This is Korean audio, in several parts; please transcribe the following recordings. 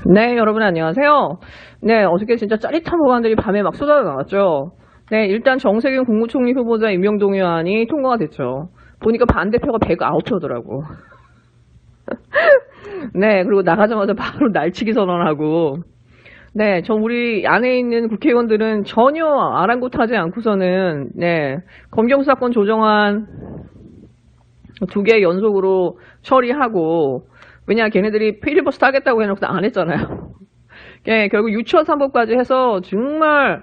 네, 여러분 안녕하세요. 네, 어저께 진짜 짜릿한 법안들이 밤에 막 쏟아져 나왔죠. 네, 일단 정세균 국무총리 후보자 임명동 의안이 통과가 됐죠. 보니까 반대표가 109표더라고. 네, 그리고 나가자마자 바로 날치기 선언하고. 네, 우리 안에 있는 국회의원들은 전혀 아랑곳하지 않고서는, 네, 검경수사권 조정안 2개 연속으로 처리하고, 왜냐, 걔네들이 필리버스터 하겠다고 해놓고 안 했잖아요. 예, 결국 유치원 3법까지 해서 정말,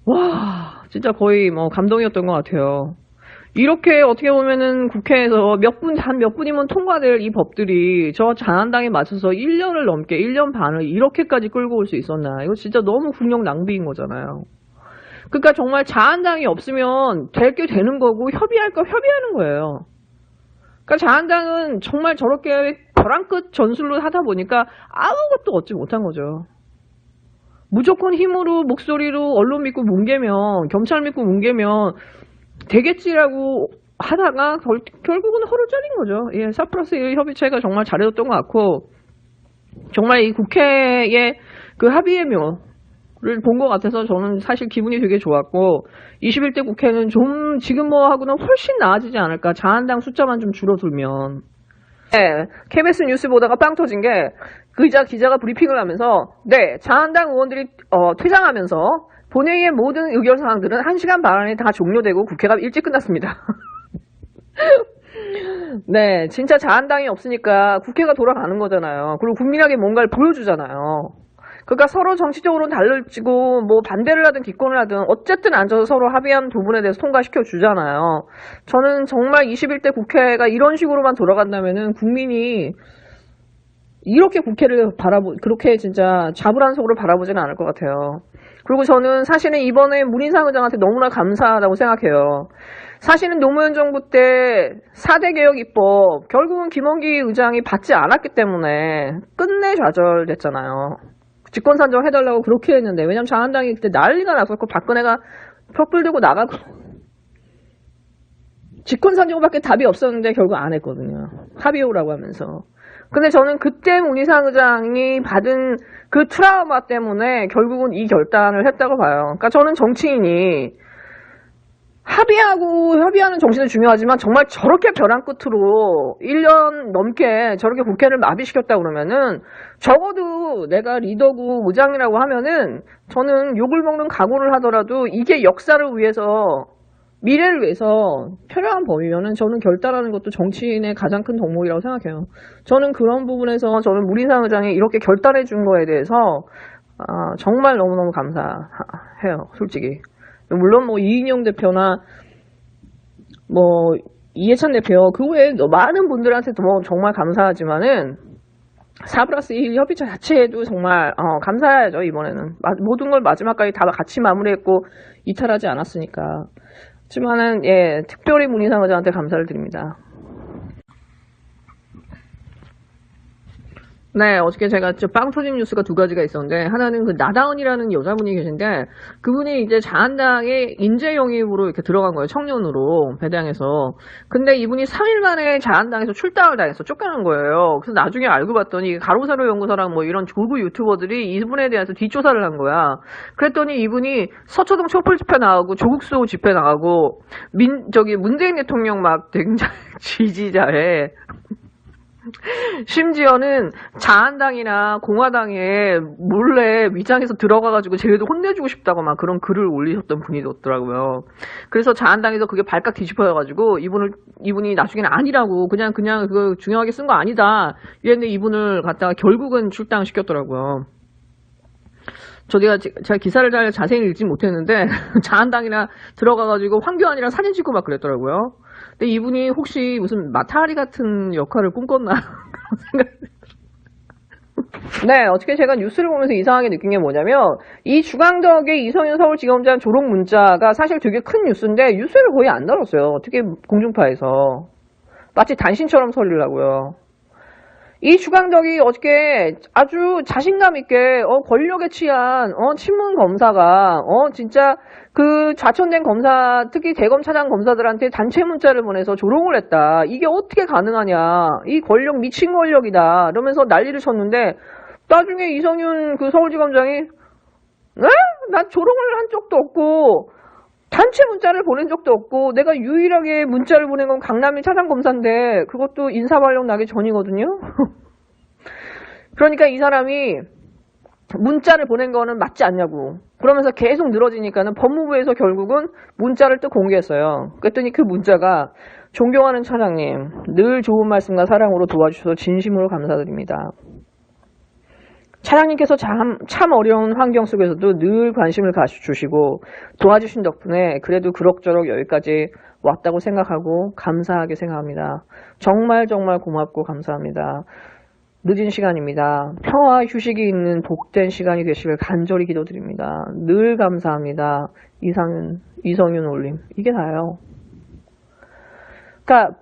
와, 진짜 거의 뭐 감동이었던 것 같아요. 이렇게 어떻게 보면은 국회에서 단 몇 분이면 통과될 이 법들이 저 자한당에 맞춰서 1년을 넘게, 1년 반을 이렇게까지 끌고 올 수 있었나. 이거 진짜 너무 국력 낭비인 거잖아요. 그러니까 정말 자한당이 없으면 될 게 되는 거고 협의할 거 협의하는 거예요. 그러니까 자한당은 정말 저렇게 벼랑 끝 전술로 하다 보니까 아무것도 얻지 못한 거죠. 무조건 힘으로, 목소리로 언론 믿고 뭉개면, 경찰 믿고 뭉개면 되겠지라고 하다가 결국은 허를 ጨ린 거죠. 예, 4+1 협의체가 정말 잘해줬던 것 같고, 정말 이 국회의 그 합의의 묘를 본 것 같아서 저는 사실 기분이 되게 좋았고, 21대 국회는 좀 지금 뭐 하고는 훨씬 나아지지 않을까. 자한당 숫자만 좀 줄어들면. 네, KBS 뉴스 보다가 빵 터진 게 기자가 브리핑을 하면서 네, 자한당 의원들이 퇴장하면서 본회의의 모든 의결 사항들은 1시간 반 안에 다 종료되고 국회가 일찍 끝났습니다. 네, 진짜 자한당이 없으니까 국회가 돌아가는 거잖아요. 그리고 국민에게 뭔가를 보여주잖아요. 그러니까 서로 정치적으로는 달라지고 뭐 반대를 하든 기권을 하든 어쨌든 앉아서 서로 합의한 부분에 대해서 통과시켜 주잖아요. 저는 정말 21대 국회가 이런 식으로만 돌아간다면은 국민이 이렇게 국회를 그렇게 진짜 자불한 속으로 바라보지는 않을 것 같아요. 그리고 저는 사실은 이번에 문인상 의장한테 너무나 감사하다고 생각해요. 사실은 노무현 정부 때 4대 개혁 입법 결국은 김원기 의장이 받지 않았기 때문에 끝내 좌절됐잖아요. 직권 산정해달라고 그렇게 했는데, 왜냐면 자한당이 그때 난리가 났었고 박근혜가 촛불 들고 나가고 직권 산정밖에 답이 없었는데 결국 안 했거든요. 합의호라고 하면서. 근데 저는 그때 문희상 의장이 받은 그 트라우마 때문에 결국은 이 결단을 했다고 봐요. 그러니까 저는 정치인이 협의하는 정신은 중요하지만 정말 저렇게 벼랑 끝으로 1년 넘게 저렇게 국회를 마비시켰다 그러면은 적어도 내가 리더고 의장이라고 하면은 저는 욕을 먹는 각오를 하더라도 이게 역사를 위해서 미래를 위해서 필요한 범위면은 저는 결단하는 것도 정치인의 가장 큰 덕목이라고 생각해요. 저는 그런 부분에서 저는 문희상 의장이 이렇게 결단해 준 거에 대해서 정말 너무너무 감사해요. 솔직히. 물론 뭐 이인영 대표나 뭐 이해찬 대표 그 외에 많은 분들한테도 뭐 정말 감사하지만은 4+1 협의체 자체에도 정말 감사해야죠. 이번에는 모든 걸 마지막까지 다 같이 마무리했고 이탈하지 않았으니까. 하지만은 예, 특별히 문희상 의장한테 감사를 드립니다. 네, 어저께 제가 빵 터진 뉴스가 2가지가 있었는데, 하나는 그 나다은이라는 여자분이 계신데, 그분이 이제 자한당의 인재 영입으로 이렇게 들어간 거예요. 청년으로, 배당해서. 근데 이분이 3일 만에 자한당에서 출당을 당해서 쫓겨난 거예요. 그래서 나중에 알고 봤더니, 가로세로 연구소랑 뭐 이런 고급 유튜버들이 이분에 대해서 뒷조사를 한 거야. 그랬더니 이분이 서초동 촛불 집회 나가고, 조국수 집회 나가고, 문재인 대통령 막 굉장히 지지자에, 심지어는 자한당이나 공화당에 몰래 위장해서 들어가가지고 쟤네들 혼내주고 싶다고 막 그런 글을 올리셨던 분이었더라고요. 그래서 자한당에서 그게 발칵 뒤집어져가지고 이분이 나중에는 아니라고 그냥 그거 중요하게 쓴 거 아니다 이랬는데 이분을 갖다가 결국은 출당시켰더라고요. 제가 기사를 잘 자세히 읽지 못했는데 자한당이나 들어가가지고 황교안이랑 사진 찍고 막 그랬더라고요. 근데 이분이 혹시 무슨 마타리 같은 역할을 꿈꿨나 생각. 네, 어떻게 제가 뉴스를 보면서 이상하게 느낀 게 뭐냐면 이 주광덕의 이성윤 서울지검장 조롱 문자가 사실 되게 큰 뉴스인데 뉴스를 거의 안 다뤘어요. 특히 공중파에서 마치 단신처럼 설리려고요. 이 주광덕이 어저께 아주 자신감 있게 권력에 취한 친문 검사가 진짜 그 좌천된 검사, 특히 대검 차장 검사들한테 단체 문자를 보내서 조롱을 했다. 이게 어떻게 가능하냐? 이 권력 미친 권력이다. 이러면서 난리를 쳤는데 나중에 이성윤 그 서울지검장이 에? 난 조롱을 한 적도 없고 단체 문자를 보낸 적도 없고 내가 유일하게 문자를 보낸 건 강남일 차장검사인데 그것도 인사발령 나기 전이거든요. 그러니까 이 사람이 문자를 보낸 거는 맞지 않냐고 그러면서 계속 늘어지니까는 법무부에서 결국은 문자를 또 공개했어요. 그랬더니 그 문자가 존경하는 차장님 늘 좋은 말씀과 사랑으로 도와주셔서 진심으로 감사드립니다. 차장님께서 참 어려운 환경 속에서도 늘 관심을 가져주시고 도와주신 덕분에 그래도 그럭저럭 여기까지 왔다고 생각하고 감사하게 생각합니다. 정말 정말 고맙고 감사합니다. 늦은 시간입니다. 평화와 휴식이 있는 복된 시간이 되시길 간절히 기도드립니다. 늘 감사합니다. 이성윤 올림. 이게 다예요. 그러니까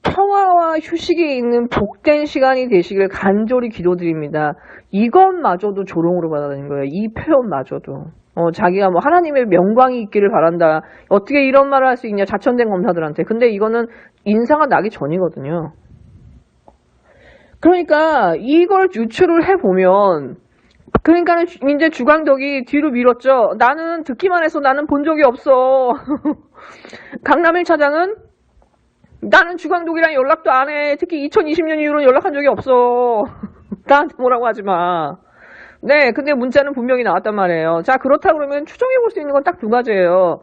평화와 휴식이 있는 복된 시간이 되시길 간절히 기도드립니다. 이것마저도 조롱으로 받아들인 거예요. 이 표현마저도. 자기가 뭐 하나님의 명광이 있기를 바란다. 어떻게 이런 말을 할 수 있냐. 자천된 검사들한테. 근데 이거는 인사가 나기 전이거든요. 그러니까 이걸 유추를 해보면 그러니까 이제 주광덕이 뒤로 밀었죠. 나는 듣기만 해서 나는 본 적이 없어. 강남일 차장은 나는 주광덕이랑 연락도 안 해. 특히 2020년 이후로 연락한 적이 없어. 나한테 뭐라고 하지 마. 네, 근데 문자는 분명히 나왔단 말이에요. 자, 그렇다 그러면 추정해 볼 수 있는 건 딱 두 가지예요.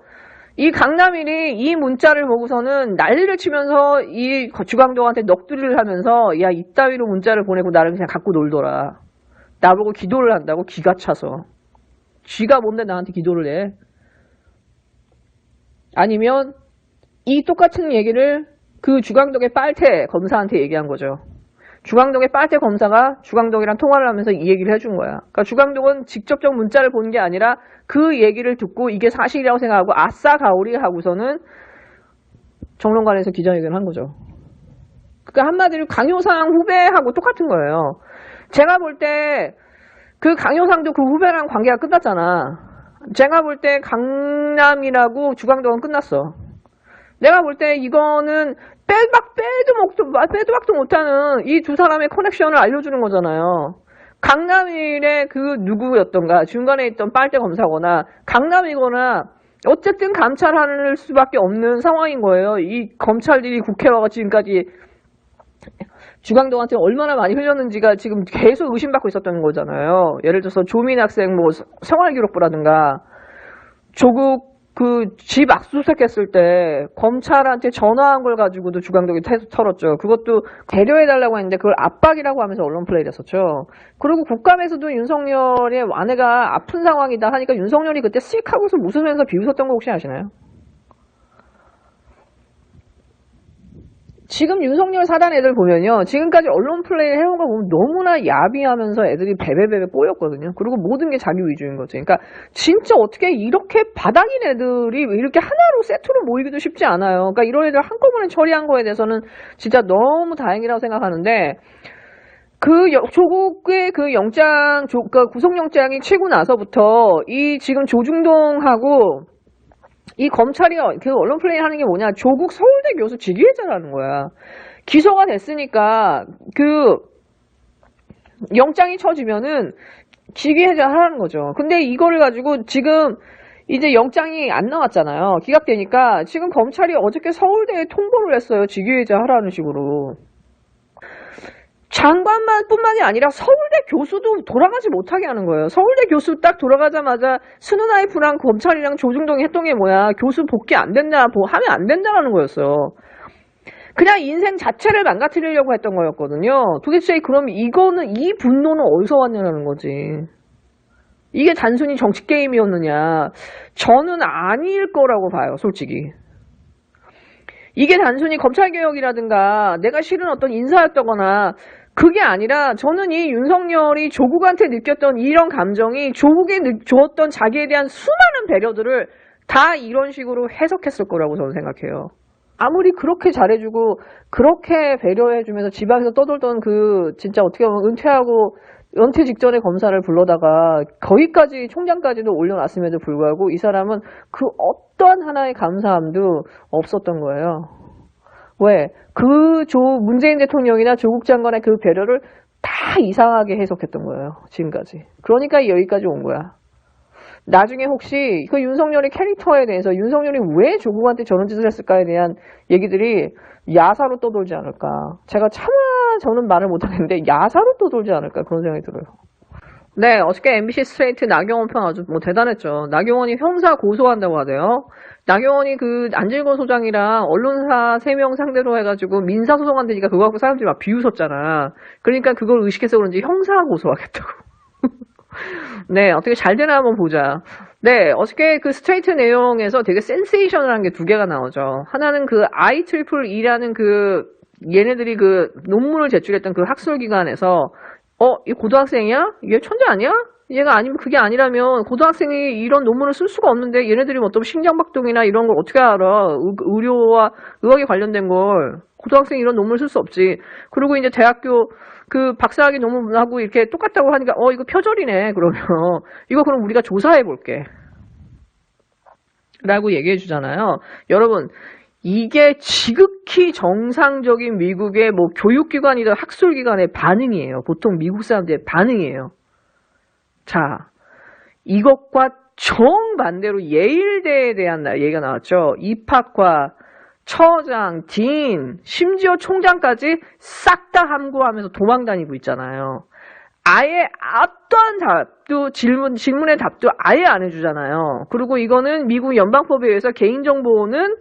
이 강남일이 이 문자를 보고서는 난리를 치면서 이 주광덕한테 넋두리를 하면서 야, 이따위로 문자를 보내고 나를 그냥 갖고 놀더라. 나보고 기도를 한다고 기가 차서. 쥐가 뭔데 나한테 기도를 해. 아니면 이 똑같은 얘기를 그 주광덕의 빨태 검사한테 얘기한 거죠. 주광덕의 빨태 검사가 주광덕이랑 통화를 하면서 이 얘기를 해준 거야. 그러니까 주광덕은 직접적 문자를 본 게 아니라 그 얘기를 듣고 이게 사실이라고 생각하고 아싸 가오리 하고서는 정론관에서 기자회견을 한 거죠. 그러니까 한마디로 강효상 후배하고 똑같은 거예요. 제가 볼 때 그 강효상도 그 후배랑 관계가 끝났잖아. 제가 볼 때 강남이라고 주광덕은 끝났어. 내가 볼 때 이거는 빼도 박도 못하는 이 두 사람의 커넥션을 알려주는 거잖아요. 강남일의 그 누구였던가 중간에 있던 빨대 검사거나 강남이거나 어쨌든 감찰할 수밖에 없는 상황인 거예요. 이 검찰들이 국회와 지금까지 주광덕한테 얼마나 많이 흘렸는지가 지금 계속 의심받고 있었던 거잖아요. 예를 들어서 조민 학생 뭐 생활기록부라든가 조국 그 집 압수수색했을 때 검찰한테 전화한 걸 가지고도 주광덕이 털었죠. 그것도 배려해달라고 했는데 그걸 압박이라고 하면서 언론 플레이를 했었죠. 그리고 국감에서도 윤석열의 아내가 아픈 상황이다 하니까 윤석열이 그때 씩 하고서 웃으면서 비웃었던 거 혹시 아시나요? 지금 윤석열 사단 애들 보면요. 지금까지 언론 플레이 해온 거 보면 너무나 야비하면서 애들이 베베베베 뽀였거든요. 그리고 모든 게 자기 위주인 거지. 그러니까 진짜 어떻게 이렇게 바닥인 애들이 이렇게 하나로 세트로 모이기도 쉽지 않아요. 그러니까 이런 애들 한꺼번에 처리한 거에 대해서는 진짜 너무 다행이라고 생각하는데 조국의 그 구속영장이 치고 나서부터 이 지금 조중동하고 이 검찰이 그 언론 플레이 하는 게 뭐냐. 조국 서울대 교수 직위해자라는 거야. 기소가 됐으니까 그 영장이 쳐지면은 직위해자 하라는 거죠. 근데 이거를 가지고 지금 이제 영장이 안 나왔잖아요. 기각되니까 지금 검찰이 어저께 서울대에 통보를 했어요. 직위해자 하라는 식으로. 장관만 뿐만이 아니라 서울대 교수도 돌아가지 못하게 하는 거예요. 서울대 교수 딱 돌아가자마자 스누나이프랑 검찰이랑 조중동이 했던 게 뭐야. 교수 복귀 안 된다, 하면 안 된다라는 거였어요. 그냥 인생 자체를 망가뜨리려고 했던 거였거든요. 도대체 그럼 이 분노는 어디서 왔냐는 거지. 이게 단순히 정치 게임이었느냐. 저는 아닐 거라고 봐요, 솔직히. 이게 단순히 검찰개혁이라든가 내가 실은 어떤 인사였다거나 그게 아니라 저는 이 윤석열이 조국한테 느꼈던 이런 감정이 조국에 주었던 자기에 대한 수많은 배려들을 다 이런 식으로 해석했을 거라고 저는 생각해요. 아무리 그렇게 잘해주고 그렇게 배려해주면서 지방에서 떠돌던 그 진짜 어떻게 보면 은퇴 직전에 검사를 불러다가 거기까지 총장까지도 올려놨음에도 불구하고 이 사람은 그 어떤 하나의 감사함도 없었던 거예요. 왜? 문재인 대통령이나 조국 장관의 그 배려를 다 이상하게 해석했던 거예요. 지금까지. 그러니까 여기까지 온 거야. 나중에 혹시 그 윤석열의 캐릭터에 대해서 윤석열이 왜 조국한테 저런 짓을 했을까에 대한 얘기들이 야사로 떠돌지 않을까. 제가 차마 저는 말을 못하겠는데 야사로 떠돌지 않을까 그런 생각이 들어요. 네, 어저께 MBC 스트레이트 나경원 편 아주 뭐 대단했죠. 나경원이 형사 고소한다고 하대요. 나경원이 그 안질건 소장이랑 언론사 3명 상대로 해가지고 민사소송한다니까 그거 갖고 사람들이 막 비웃었잖아. 그러니까 그걸 의식해서 그런지 형사 고소하겠다고. 네, 어떻게 잘 되나 한번 보자. 네, 어저께 그 스트레이트 내용에서 되게 센세이셔널한 게 2개가 나오죠. 하나는 그 IEEE라는 그 얘네들이 그 논문을 제출했던 그 학술기관에서 이 고등학생이야? 얘 천재 아니야? 얘가 아니면 그게 아니라면 고등학생이 이런 논문을 쓸 수가 없는데 얘네들이 뭐 어떤 심장박동이나 이런 걸 어떻게 알아? 의료와 의학에 관련된 걸 고등학생이 이런 논문을 쓸 수 없지. 그리고 이제 대학교 그 박사학위 논문하고 이렇게 똑같다고 하니까 이거 표절이네. 그러면 이거 그럼 우리가 조사해 볼게. 라고 얘기해 주잖아요. 여러분 이게 지극히 정상적인 미국의 뭐 교육기관이든 학술기관의 반응이에요. 보통 미국 사람들의 반응이에요. 자, 이것과 정반대로 예일대에 대한 얘기가 나왔죠. 입학과 처장, 딘, 심지어 총장까지 싹 다 함구하면서 도망다니고 있잖아요. 아예 어떠한 답도 질문의 답도 아예 안 해주잖아요. 그리고 이거는 미국 연방법에 의해서 개인정보는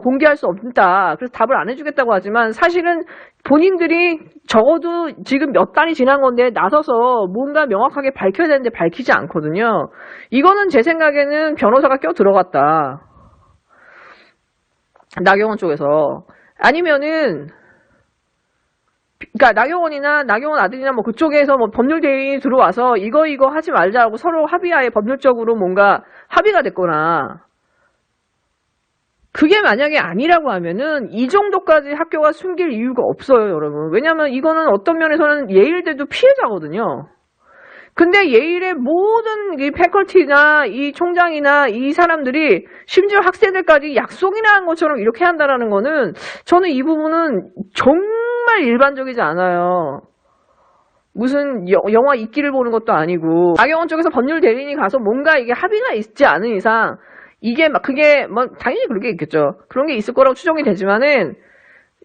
공개할 수 없다. 그래서 답을 안 해주겠다고 하지만 사실은 본인들이 적어도 지금 몇 달이 지난 건데 나서서 뭔가 명확하게 밝혀야 되는데 밝히지 않거든요. 이거는 제 생각에는 변호사가 껴 들어갔다. 나경원 쪽에서. 아니면은 그러니까 나경원이나 나경원 아들이나 뭐 그쪽에서 뭐 법률대리인이 들어와서 이거 하지 말자고 서로 합의하에 법률적으로 뭔가 합의가 됐거나 그게 만약에 아니라고 하면은 이 정도까지 학교가 숨길 이유가 없어요, 여러분. 왜냐면 이거는 어떤 면에서는 예일대도 피해자거든요. 근데 예일의 모든 이 패컬티나 이 총장이나 이 사람들이 심지어 학생들까지 약속이나 한 것처럼 이렇게 한다라는 거는 저는 이 부분은 정말 일반적이지 않아요. 무슨 영화 이끼를 보는 것도 아니고 나경원 쪽에서 법률 대리인이 가서 뭔가 이게 합의가 있지 않은 이상 이게 막 그게 뭐 당연히 그런 게 있겠죠. 그런 게 있을 거라고 추정이 되지만은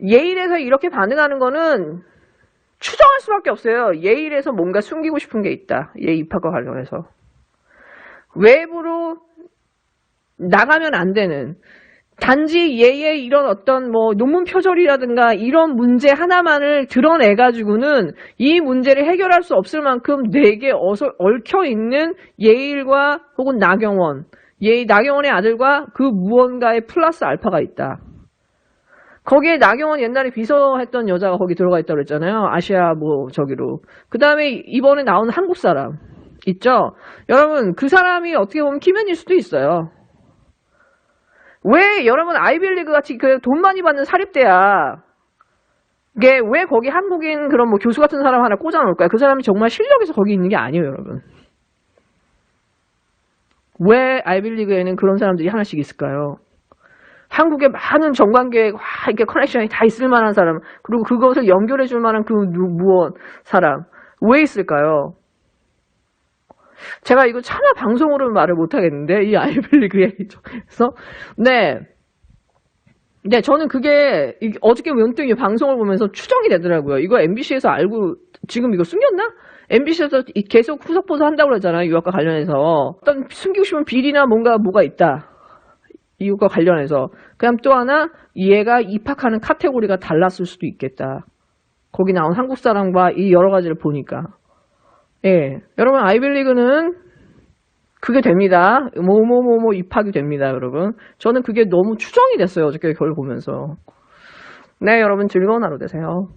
예일에서 이렇게 반응하는 거는 추정할 수밖에 없어요. 예일에서 뭔가 숨기고 싶은 게 있다. 얘 입학과 관련해서. 외부로 나가면 안 되는 단지 얘의 이런 어떤 뭐 논문 표절이라든가 이런 문제 하나만을 드러내가지고는 이 문제를 해결할 수 없을 만큼 내게 얽혀있는 예일과 혹은 나경원, 나경원의 아들과 그 무언가의 플러스 알파가 있다. 거기에 나경원 옛날에 비서했던 여자가 거기 들어가 있다고 그랬잖아요. 아시아 뭐 저기로. 그 다음에 이번에 나온 한국 사람 있죠. 여러분 그 사람이 어떻게 보면 키맨일 수도 있어요. 왜 여러분 아이빌리그 같이 그 돈 많이 받는 사립대야 이게 왜 거기 한국인 그런 뭐 교수 같은 사람 하나 꽂아놓을까요? 그 사람이 정말 실력에서 거기 있는 게 아니에요, 여러분. 왜 아이빌리그에는 그런 사람들이 하나씩 있을까요? 한국에 많은 정관계획, 이렇게 커넥션이 다 있을 만한 사람, 그리고 그것을 연결해 줄 만한 그 무언 사람, 왜 있을까요? 제가 이거 차마 방송으로는 말을 못 하겠는데, 이 아이빌리그에 있어서. 네, 저는 그게, 어저께 문득 이 방송을 보면서 추정이 되더라고요. 이거 MBC에서 알고, 지금 이거 숨겼나? MBC에서 계속 후속 보도 한다고 그러잖아요. 유학과 관련해서. 어떤 숨기고 싶은 비리나 뭐가 있다. 이유과 관련해서. 그다음 또 하나 얘가 입학하는 카테고리가 달랐을 수도 있겠다. 거기 나온 한국 사람과 이 여러 가지를 보니까. 예, 여러분 아이빌리그는 그게 됩니다. 뭐 입학이 됩니다, 여러분. 저는 그게 너무 추정이 됐어요. 어저께 그걸 보면서. 네, 여러분 즐거운 하루 되세요.